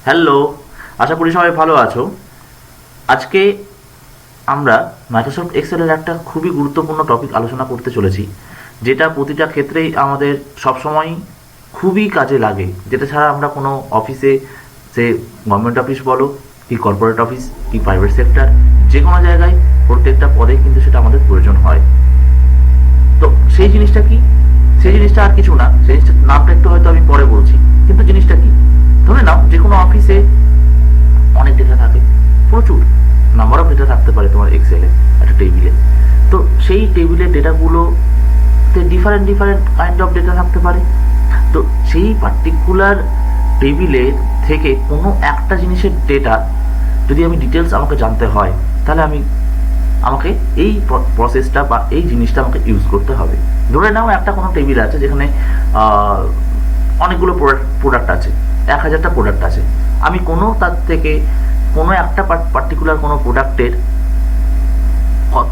Hello, আশা করি সবাই ভালো আছো। আজকে আমরা মাইক্রোসফট এক্সেলের একটা খুবই গুরুত্বপূর্ণ টপিক আলোচনা করতে চলেছি, যেটা প্রতিটা ক্ষেত্রেই আমাদের সবসময় খুবই কাজে লাগে, যেটা ছাড়া আমরা কোনো অফিসে, সে গভর্নমেন্ট অফিস বলো কি কর্পোরেট অফিস কি প্রাইভেট সেক্টর, যে কোনো জায়গায় প্রত্যেকটা পদে কিন্তু সেটা আমাদের প্রয়োজন হয়। তো সেই জিনিসটা কি? সেই জিনিসটা আর কিছু না, সেই জিনিসটার নামটা একটু হয়তো আমি পরে বলছি, কিন্তু জিনিসটা কি, ধরে নাও যে কোনো অফিসে অনেক ডেটা থাকে, প্রচুর নাম্বার অফ ডেটা থাকতে পারে তোমার এক্সেলে একটা টেবিলে। তো সেই টেবিলের ডেটাগুলোতে different different kind of data থাকতে পারে। তো সেই পার্টিকুলার টেবিলের থেকে কোনো একটা জিনিসের ডেটা যদি আমি ডিটেলস আমাকে জানতে হয়, তাহলে আমাকে এই প্রসেসটা বা এই জিনিসটা আমাকে ইউজ করতে হবে। ধরে নাও একটা কোনো টেবিল আছে যেখানে অনেকগুলো প্রোডাক্ট আছে, 1000টা প্রোডাক্ট আছে। আমি তার থেকে কোনো একটা পার্টিকুলার কোনো প্রোডাক্টের কত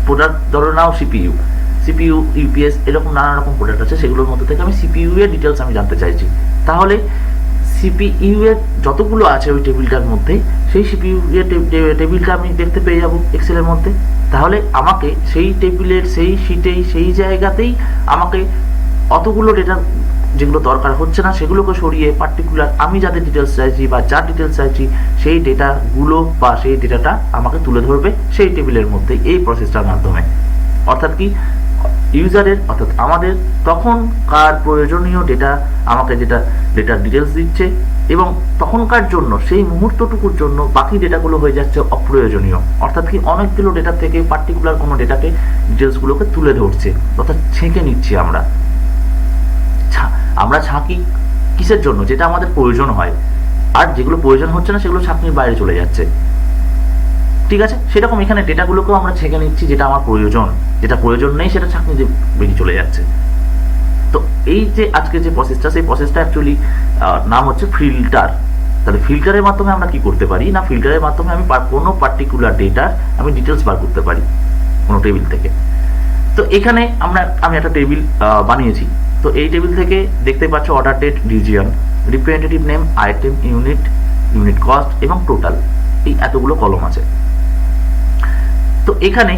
প্রোডাক্ট, ধরে নাও সিপিইউ ইউপিএস এরকম নানা রকম প্রোডাক্ট আছে, সেগুলোর মধ্যে থেকে আমি সিপিইউ এর ডিটেলস আমি জানতে চাইছি। তাহলে সিপিইউ এর যতগুলো আছে ওই টেবিলটার মধ্যে, সেই সিপিইউ এর টেবিলটা আমি দেখতে পেয়ে যাব এক্সেলের মধ্যে। তাহলে আমাকে সেই টেবিলের সেই শিটেই সেই জায়গাতেই আমাকে অতগুলো ডেটা যেগুলো দরকার হচ্ছে না সেগুলোকে সরিয়ে পার্টিকুলার আমি যাদের ডিটেলস চাইছি বা যার ডিটেলস চাইছি সেই ডেটাগুলো বা সেই ডেটাটা আমাকে তুলে ধরবে সেই টেবিলের মধ্যে এই প্রসেসটার মাধ্যমে। অর্থাৎ কি, ইউজারের অর্থাৎ আমাদের তখনকার প্রয়োজনীয় ডেটা আমাকে যেটা ডেটার ডিটেলস দিচ্ছে, এবং তখনকার জন্য সেই মুহূর্তটুকুর জন্য বাকি ডেটাগুলো হয়ে যাচ্ছে অপ্রয়োজনীয়। অর্থাৎ কি, অনেকগুলো ডেটা থেকে পার্টিকুলার কোনো ডেটাকে ডিটেলসগুলোকে তুলে ধরছে, অর্থাৎ ছেঁকে নিচ্ছি আমরা ছাঁকি কিসের জন্য? যেটা আমাদের প্রয়োজন হয়, আর যেগুলো প্রয়োজন হচ্ছে না সেগুলো ছাঁকনির বাইরে চলে যাচ্ছে। ঠিক আছে, সেরকম এখানে ডেটাগুলোকেও আমরা ছেঁকে নিচ্ছি, যেটা আমার প্রয়োজন, যেটা প্রয়োজন নেই সেটা ছাঁকনি বেরিয়ে চলে যাচ্ছে। তো এই যে আজকে যে প্রসেসটা, সেই প্রসেসটা অ্যাকচুয়ালি নাম হচ্ছে ফিল্টার। তাহলে ফিল্টারের মাধ্যমে আমরা কি করতে পারি না, ফিল্টারের মাধ্যমে আমি কোনো পার্টিকুলার ডেটার আমি ডিটেলস বার করতে পারি কোনো টেবিল থেকে। তো এখানে আমি একটা টেবিল বানিয়েছি। তো এই টেবিল থেকে দেখতে পাচ্ছ order date, region, representative name, item, unit cost এবং টোটাল, এই এতগুলো কলম আছে। তো এখানে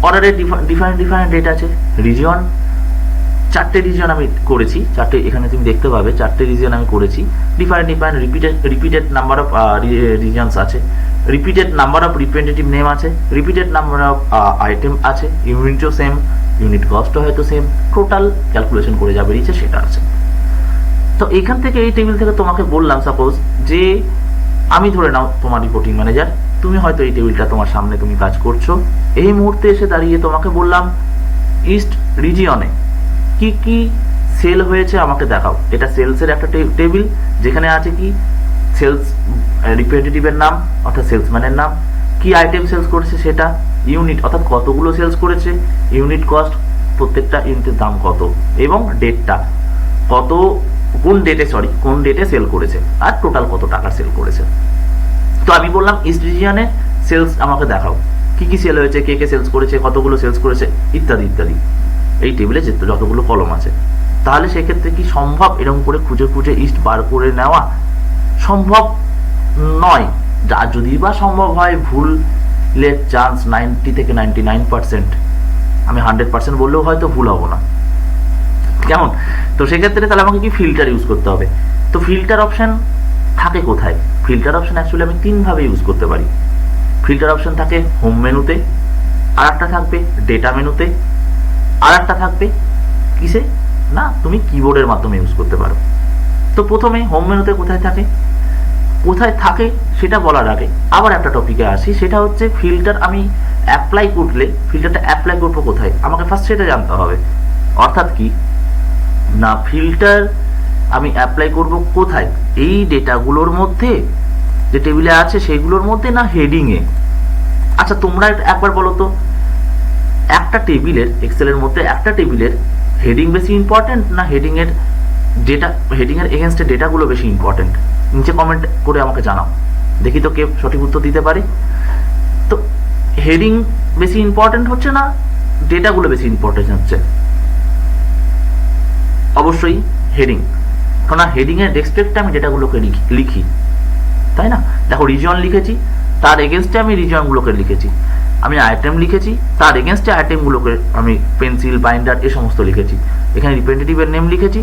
অর্ডারের ডিফারেন্ট ডেটা আছে। রিজিয়ন, 4টে রিজিয়ন আমি করেছি, 4টে এখানে তুমি দেখতে পাবে 4টে রিজিয়ন আমি করেছি। Different repeated number of regions আছে, repeated number of representative name আছে, রিপিটেড নাম্বার অফ আইটেম আছে, ইউনিটও সেম, ইউনিট কস্টও হয়তো সেম, টোটাল ক্যালকুলেশন করে যা বেরিয়েছে সেটা আছে। তো এইখান থেকে এই টেবিল থেকে তোমাকে বললাম, সাপোজ যে আমি ধরে নাও তোমার রিপোর্টিং ম্যানেজার, তুমি হয়তো এই টেবিলটা তোমার সামনে তুমি কাজ করছো, এই মুহূর্তে এসে দাঁড়িয়ে তোমাকে বললাম ইস্ট রিজিয়নে কি কি সেল হয়েছে আমাকে দেখাও। এটা সেলসের একটা টেবিল, যেখানে আছে কি সেলস রিপ্রেজেন্টেটিভের নাম অর্থাৎ সেলসম্যানের নাম, কি আইটেম সেলস করেছে সেটা, ইউনিট অর্থাৎ কতগুলো সেলস করেছে, ইউনিট কস্ট প্রত্যেকটা ইউনিটের দাম কত, এবং ডেটটা কোন ডেটে সেল করেছে, আর টোটাল কত টাকা সেল করেছে। তো আমি বললাম ইস্ট রিজিয়নে সেলস আমাকে দেখাও, কি কি সেল হয়েছে, কে কে সেলস করেছে, কতগুলো সেলস করেছে, ইত্যাদি ইত্যাদি, এই টেবিলে যতগুলো কলম আছে। তাহলে সেক্ষেত্রে কি সম্ভব এরকম করে খুঁজে খুঁজে ইস্ট বার করে নেওয়া? সম্ভব নয়। যা যদি বা সম্ভব হয়, ভুলের চান্স 90 থেকে 99%, আমি 100% বললেও হয়তো ভুল হবো না, কেমন? তো সেক্ষেত্রে তাহলে আমাকে কি ফিল্টার ইউজ করতে হবে। তো ফিল্টার অপশন থাকে কোথায়? ফিল্টার অপশন অ্যাকচুয়ালি আমি 3ভাবে ইউজ করতে পারি। ফিল্টার অপশন থাকে হোম মেনুতে, আর একটা থাকবে ডেটা মেনুতে, আর একটা থাকবে কিসে না, তুমি কিবোর্ডের মাধ্যমে ইউজ করতে পারো। তো প্রথমে হোম মেনুতে কোথায় থাকে সেটা বলার আগে আবার একটা টপিকে আসি, সেটা হচ্ছে ফিল্টার আমি অ্যাপ্লাই করলে ফিল্টারটা অ্যাপ্লাই করবো কোথায়, আমাকে ফার্স্ট সেটা জানতে হবে। অর্থাৎ কি না, ফিল্টার আমি অ্যাপ্লাই করব কোথায়, এই ডেটাগুলোর মধ্যে যে টেবিলে আছে সেইগুলোর মধ্যে, না হেডিংয়ে? আচ্ছা তোমরা একবার বলো তো, একটা টেবিলের এক্সেলের মধ্যে একটা টেবিলের হেডিং বেশি ইম্পর্টেন্ট না হেডিংয়ের এগেনস্টে ডেটাগুলো বেশি ইম্পর্টেন্ট? নিচে কমেন্ট করে আমাকে জানাও, দেখি তো কে সঠিক উত্তর দিতে পারে। তো হেডিং বেশি ইম্পর্টেন্ট হচ্ছে না ডেটাগুলো বেশি ইম্পর্টেন্ট হচ্ছে? অবশ্যই হেডিং। কারণ হেডিংয়ের রেসপেক্টে আমি ডেটাগুলোকে লিখি, তাই না? দেখো রিজন লিখেছি, তার এগেনস্টে আমি রিজনগুলোকে লিখেছি। আমি আইটেম লিখেছি, তার এগেনস্টে আইটেমগুলোকে আমি পেন্সিল, বাইন্ডার এ সমস্ত লিখেছি। এখানে রিপ্রেজেন্টেটিভের নেম লিখেছি,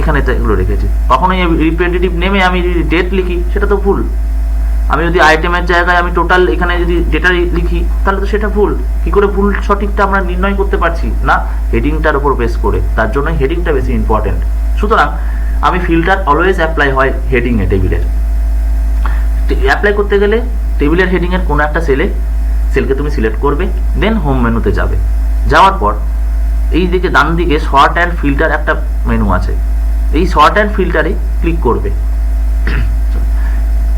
এখানে এগুলো রেখেছি। কখনোই রিপ্রেজেন্টেটিভ নেমে আমি যদি ডেট লিখি সেটা তো ভুল। আমি যদি আইটেমের জায়গায় আমি টোটাল এখানে যদি ডেটা লিখি তাহলে তো সেটা ভুল। কি করে ভুল সঠিকটা আমরা নির্ণয় করতে পারছি না? হেডিংটার উপর বেস করে। তার জন্যই হেডিংটা বেশি ইম্পর্টেন্ট। সুতরাং আমি ফিল্টার অলওয়েজ অ্যাপ্লাই হয় হেডিংয়ে, টেবিলের। অ্যাপ্লাই করতে গেলে টেবিলের হেডিংয়ের কোনো একটা সেলকে তুমি সিলেক্ট করবে, দেন হোম মেনুতে যাবে। যাওয়ার পর এই দিকে ডান দিকে সর্ট অ্যান্ড ফিল্টার একটা মেনু আছে, এই সর্ট অ্যান্ড ফিল্টারে ক্লিক করবে।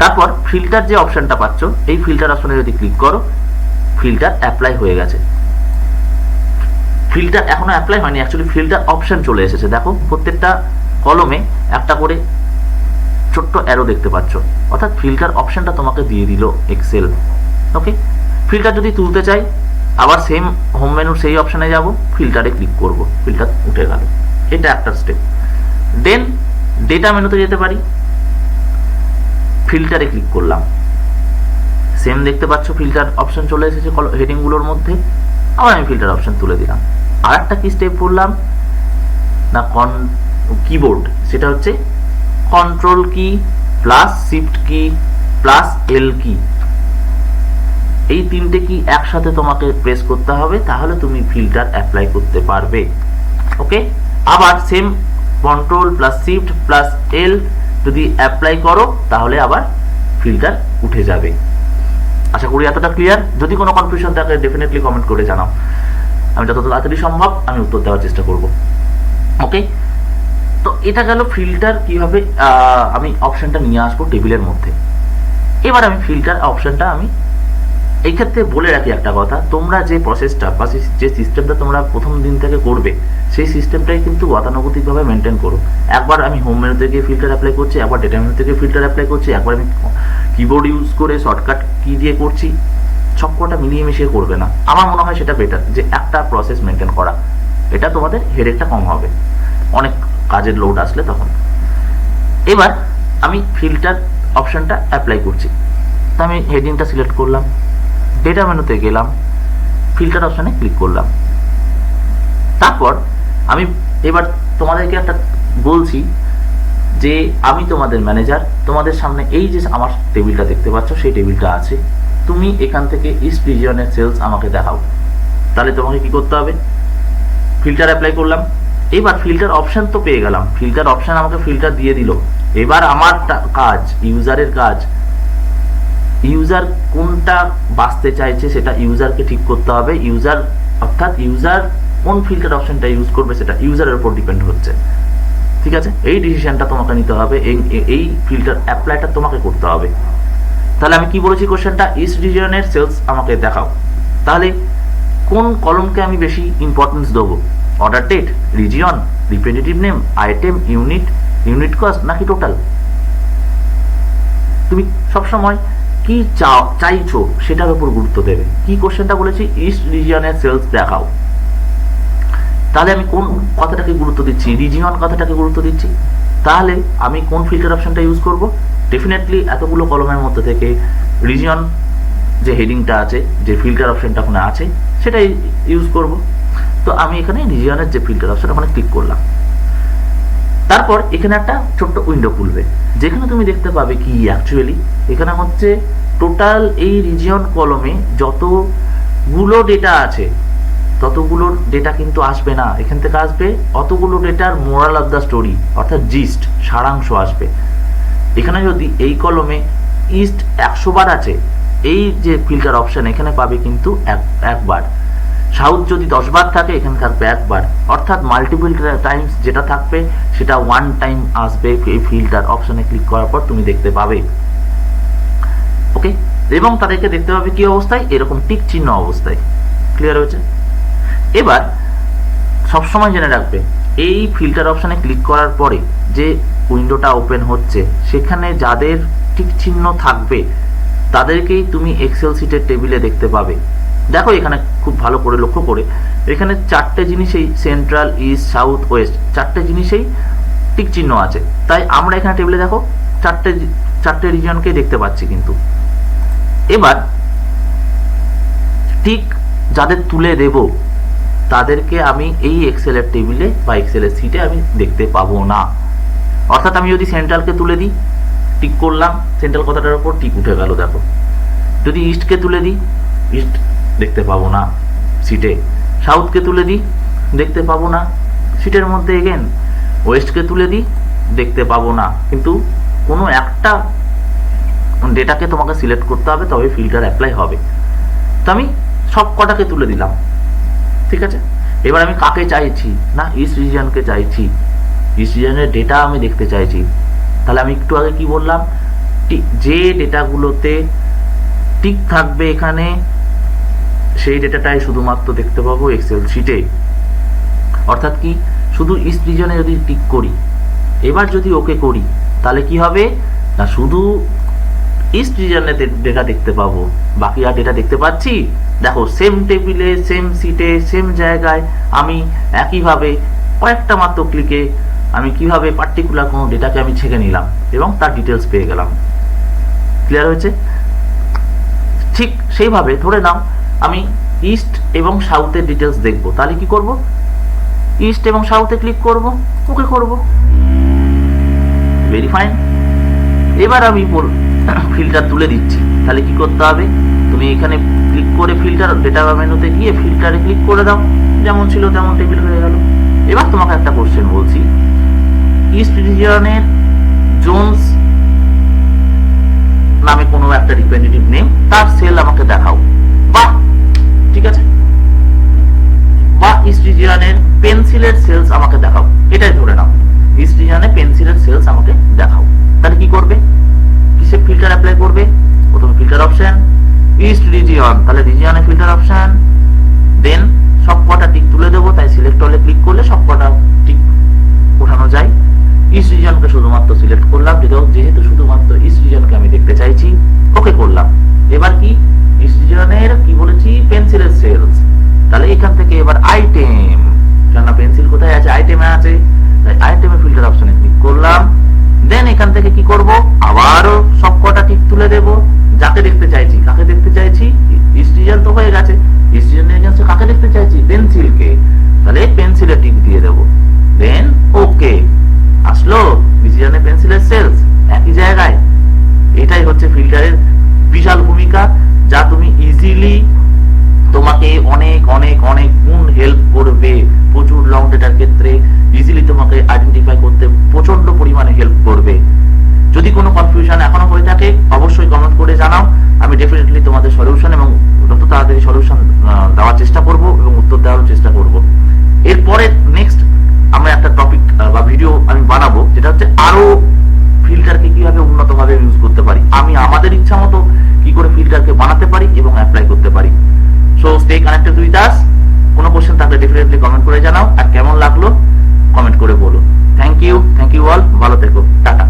তারপর ফিল্টার যে অপশনটা পাচ্ছ, এই ফিল্টার অপশনে যদি ক্লিক করো, ফিল্টার অ্যাপ্লাই হয়ে গেছে। ফিল্টার এখনো অ্যাপ্লাই হয়নি, অ্যাকচুয়ালি ফিল্টার অপশন চলে এসেছে। দেখো প্রত্যেকটা কলমে একটা করে ছোট্ট অ্যারো দেখতে পাচ্ছ, অর্থাৎ ফিল্টার অপশনটা তোমাকে দিয়ে দিল এক্সেল। ওকে, ফিল্টার যদি তুলতে চাই আবার সেম হোম মেনুর সেই অপশনে যাব, ফিল্টারে ক্লিক করব, ফিল্টার উঠে গেল। এটা একটা স্টেপ। দেন ডেটা মেনুতে যেতে পারি, ফিল্টারে ক্লিক করলাম, সেম দেখতে পাচ্ছ ফিল্টার অপশন চলে এসেছে হেডিংগুলোর মধ্যে। আবার আমি ফিল্টার অপশন তুলে দিলাম। আর একটা কি স্টেপ করলাম না, কিবোর্ড, সেটা হচ্ছে কন্ট্রোল কি প্লাস শিফট কি প্লাস এল কি, এই তিনটে কি একসাথে তোমাকে প্রেস করতে হবে, তাহলে তুমি ফিল্টার অ্যাপ্লাই করতে পারবে। ওকে, আবার same control plus shift plus L যদি অ্যাপ্লাই করো তাহলে আবার ফিল্টার উঠে যাবে। আশা করি এতটা ক্লিয়ার। যদি কোনো কনফিউশন থাকে ডেফিনেটলি কমেন্ট করে জানাও, আমি যত তাড়াতাড়ি সম্ভব আমি উত্তর দেওয়ার চেষ্টা করব। ওকে, তো এটা গেল ফিল্টার কিভাবে আমি অপশনটা নিয়ে আসবো টেবিলের মধ্যে। এবার আমি ফিল্টার অপশনটা আমি এই ক্ষেত্রে বলে রাখি একটা কথা, তোমরা যে প্রসেসটা বা যে সিস্টেমটা তোমরা প্রথম দিন থেকে করবে সেই সিস্টেমটাই কিন্তু গতানুগতিকভাবে মেনটেন করো। একবার আমি হোম মেনু থেকে ফিল্টার অ্যাপ্লাই করছি, একবার ডেটা মেনু থেকে ফিল্টার অ্যাপ্লাই করছি, একবার আমি কিবোর্ড ইউজ করে শর্টকাট কি দিয়ে করছি, সবকটা মিলিয়ে মিশিয়ে করবে না। আমার মনে হয় সেটা বেটার, যে একটা প্রসেস মেনটেন করা। এটা তোমাদের হেডেকটা কম হবে অনেক কাজের লোড আসলে তখন। এবার আমি ফিল্টার অপশনটা অ্যাপ্লাই করছি, তো আমি হেডিংটা সিলেক্ট করলাম, ডেটা মেনুতে গেলাম, ফিল্টার অপশনে ক্লিক করলাম। তারপর আমি এবার তোমাদেরকে একটা বলছি যে আমি তোমাদের ম্যানেজার, তোমাদের সামনে এই যে আমার টেবিলটা দেখতে পাচ্ছ সেই টেবিলটা আছে, তুমি এখান থেকে ইস্ট রিজিয়নের সেলস আমাকে দেখাও। তাহলে তোমাকে কি করতে হবে, ফিল্টার অ্যাপ্লাই করলাম। এবার ফিল্টার অপশন তো পেয়ে গেলাম, ফিল্টার অপশন আমাকে ফিল্টার দিয়ে দিল। এবার আমার কাজ, ইউজারের কাজ, ইউজার কোনটা বাঁচতে চাইছে সেটা ইউজারকে ঠিক করতে হবে। ইউজার অর্থাৎ ইউজার কোন ফিল্টার অপশনটা ইউজ করবে সেটা ইউজারের উপর ডিপেন্ড হচ্ছে। ঠিক আছে, এই ডিসিশনটা তোমাকে নিতে হবে, এই ফিল্টার অ্যাপ্লাইটা তোমাকে করতে হবে। তাহলে আমি কি বলেছি কোশ্চেনটা, ইস্ট রিজিয়নের সেলস আমাকে দেখাও। তাহলে কোন কলমকে আমি বেশি ইম্পর্টেন্স দেবো, order date, region, representative name, item, unit cost নাকি টোটাল? তুমি সবসময় কি চাইছো সেটার উপর গুরুত্ব দেবে। কি কোশ্চেনটা বলেছি, ইস্ট রিজিয়নের সেলস দেখাও, তাহলে আমি কোন কথাটাকে গুরুত্ব দিচ্ছি, রিজিয়ন কথাটাকে গুরুত্ব দিচ্ছি। তাহলে আমি কোন ফিল্টার অপশনটা ইউজ করব, ডেফিনেটলি এতগুলো কলমের মধ্যে থেকে রিজিয়ন যে হেডিংটা আছে, যে ফিল্টার অপশনটা ওখানে আছে সেটাই ইউজ করব। তো আমি এখানে রিজিয়নের যে ফিল্টার অপশন ওখানে ক্লিক করলাম। তারপর এখানে একটা ছোট্ট উইন্ডো খুলবে, যেখানে তুমি দেখতে পাবে কি অ্যাকচুয়ালি এখানে হচ্ছে টোটাল এই রিজিয়ন কলমে যতগুলো ডেটা আছে ততগুলো ডেটা কিন্তু আসবে না, এখান থেকে আসবে অতগুলো ডেটার মোরাল অফ দ্য স্টোরি, অর্থাৎ জিস্ট, সারাংশ আসবে। এখানে যদি এই কলমে ইস্ট 100 বার আছে, এই যে ফিল্টার অপশন এখানে পাবে কিন্তু একবার। সাউথ যদি 10 বার থাকে এখানে থাকবে একবার, অর্থাৎ মাল্টিপল টাইমস যেটা থাকবে সেটা ওয়ান টাইম আসবে এই ফিল্টার অপশনে ক্লিক করার পর তুমি দেখতে পাবে। ওকে, এবং তাদেরকে দেখতে পাবে কি অবস্থায়, এরকম টিক চিহ্ন অবস্থায়। ক্লিয়ার হয়েছে? এবার সবসময় জেনে রাখবে এই ফিল্টার অপশনে ক্লিক করার পরে যে উইন্ডোটা ওপেন হচ্ছে সেখানে যাদের টিক চিহ্ন থাকবে তাদেরকেই তুমি এক্সেল শিটের টেবিলে দেখতে পাবে। দেখো এখানে খুব ভালো করে লক্ষ্য করে, এখানে 4টে জিনিসেই সেন্ট্রাল, ইস্ট, সাউথ, ওয়েস্ট 4টে জিনিসেই টিক চিহ্ন আছে, তাই আমরা এখানে টেবিলে দেখো চারটে রিজিয়নকে দেখতে পাচ্ছি। কিন্তু এবার ঠিক যাদের তুলে দেব তাদেরকে আমি এই এক্সেলের টেবিলে বা এক্সেলের সিটে আমি দেখতে পাবো না। অর্থাৎ আমি যদি সেন্ট্রালকে তুলে দিই, টিক করলাম, সেন্ট্রাল কথাটার উপর টিক উঠে গেল দেখো। যদি ইস্টকে তুলে দিই, ইস্ট দেখতে পাবো না সিটে। সাউথকে তুলে দিই, দেখতে পাবো না সিটের মধ্যে। এগেন ওয়েস্টকে তুলে দিই, দেখতে পাবো না। কিন্তু কোনো একটা ডেটাকে তোমাকে সিলেক্ট করতে হবে, তবে ফিল্টার অ্যাপ্লাই হবে। তো আমি সব কটাকে তুলে দিলাম, ঠিক আছে। এবার আমি কাকে চাইছি না, ইস্ট রিজিয়নকে চাইছি, ইস্ট রিজিয়নের ডেটা আমি দেখতে চাইছি। তাহলে আমি একটু আগে কি বললাম, যে ডেটাগুলোতে টিক থাকবে এখানে সেই ডেটাটাই শুধুমাত্র দেখতে পাবো এক্সেল শিটে। অর্থাৎ কি, শুধু ইস্ট রিজনে যদি টিক করি, এবার যদি ওকে করি, তাহলে কি হবে না, শুধু ইস্ট রিজনে ডেটা দেখতে পাবো, বাকি আর ডেটা দেখতে পাচ্ছি। দেখো সেম টেবিলে, সেম সিটে, সেম জায়গায় আমি একইভাবে কয়েকটা মাত্র ক্লিকে আমি কিভাবে পার্টিকুলার কোনো ডেটাকে আমি ছেঁকে নিলাম এবং তার ডিটেলস পেয়ে গেলাম। ক্লিয়ার হয়েছে? ঠিক সেইভাবে ধরে নাও আমি ইস্ট এবং সাউথের ডিটেলস দেখব, তাহলে কি করব, ইস্ট এবং সাউথে ক্লিক করব, ওকে করব, ভেরি ফাইন। এবার আমি ফিল্টার তুলে দিচ্ছি, তাহলে কি করতে হবে, তুমি এখানে ক্লিক করে ফিল্টার ডেটা মেনুতে গিয়ে ফিল্টারে ক্লিক করে দাও, যেমন ছিল তেমন টেবিল হয়ে গেল। এবার তোমাকে একটা কোশ্চেন বলছি, ইস্ট রিজিয়নের জোনস নামে কোনো একটা রিপ্রেজেন্টেটিভ নেম, তার সেল আমাকে দেখাও, বা ঠিক আছে, বা ইস্ট রিজিয়নের পেন্সিলের সেলস আমাকে দেখাও, এটাই ধরে নাও ইস্ট রিজিয়নে পেন্সিলের সেলস আমাকে দেখাও। তাহলে কি করবে, কিসে ফিল্টার অ্যাপ্লাই করবে, প্রথমে ফিল্টার অপশন, ইস্ট রিজিয়ন, তাহলে রিজিয়নে ফিল্টার অপশন, দেন সব কটা টিক তুলে দেবো, তাই সিলেক্ট অলে ক্লিক করলে সব কটা টিক ওঠানো যায়। ইস্ট রিজিয়নকে শুধুমাত্র সিলেক্ট করলাম, যেহেতু শুধুমাত্র ইস্ট রিজিয়নকে আমি দেখতে চাইছি, ওকে করলাম। এবার কি, ইস্ট রিজিয়নের কি বলেছি, পেন্সিলের সেলস, তাহলে এখান থেকে এবার আইটেম, জানা পেন্সিল কোথায় আছে, আইটেমে আছে, তাই আইটেমে ফিল্টার অপশনে ক্লিক করলাম। দেন এখান থেকে কি করব, আবারও সব কটা টিক তুলে দেব, যাকে দেখতে চাইছি, কাকে দেখতে চাইছি, ইস্ট রিজিয়ন তো হয়ে গেছে, ইস্ট রিজিয়নের কাকে দেখতে চাইছি, পেন্সিলকে, তাহলে পেন্সিলে টিক দিয়ে দেব। দেন ওকে, আসলো রিজিয়নে পেন্সিলের সেলস একই জায়গায়। এটাই হচ্ছে ফিল্টারের বিশাল ভূমিকা, যা তুমি ইজিলি তোমাকে অনেক অনেক অনেক গুণ হেল্প করবে। প্রচুর লং ডেটার ক্ষেত্রে ইজিলি তোমাকে আইডেন্টিফাই করতে প্রচন্ড পরিমাণে হেল্প করবে। যদি কোনো কনফিউশন এখনো হয়ে থাকে অবশ্যই কমেন্ট করে জানাও, আমি ডেফিনেটলি তোমাদের সলিউশন এবং যত তাড়াতাড়ি সলিউশন দেওয়ার চেষ্টা করব এবং উত্তর দেওয়ার চেষ্টা করব। এরপরে নেক্সট আমরা একটা টপিক বা ভিডিও আমি বানাবো, যেটা হচ্ছে আরো ফিল্টারকে কিভাবে উন্নতভাবে ইউজ করতে পারি, আমি আমাদের ইচ্ছা মতো কি করে ফিল্টারকে বানাতে পারি এবং অ্যাপ্লাই করতে পারি। So stay connected with us. কোনো কোশ্চেন থাকলে ডেফিনেটলি কমেন্ট করে জানাও, আর কেমন লাগলো কমেন্ট করে বলো। থ্যাংক ইউ অল, ভালো থেকো, টাটা।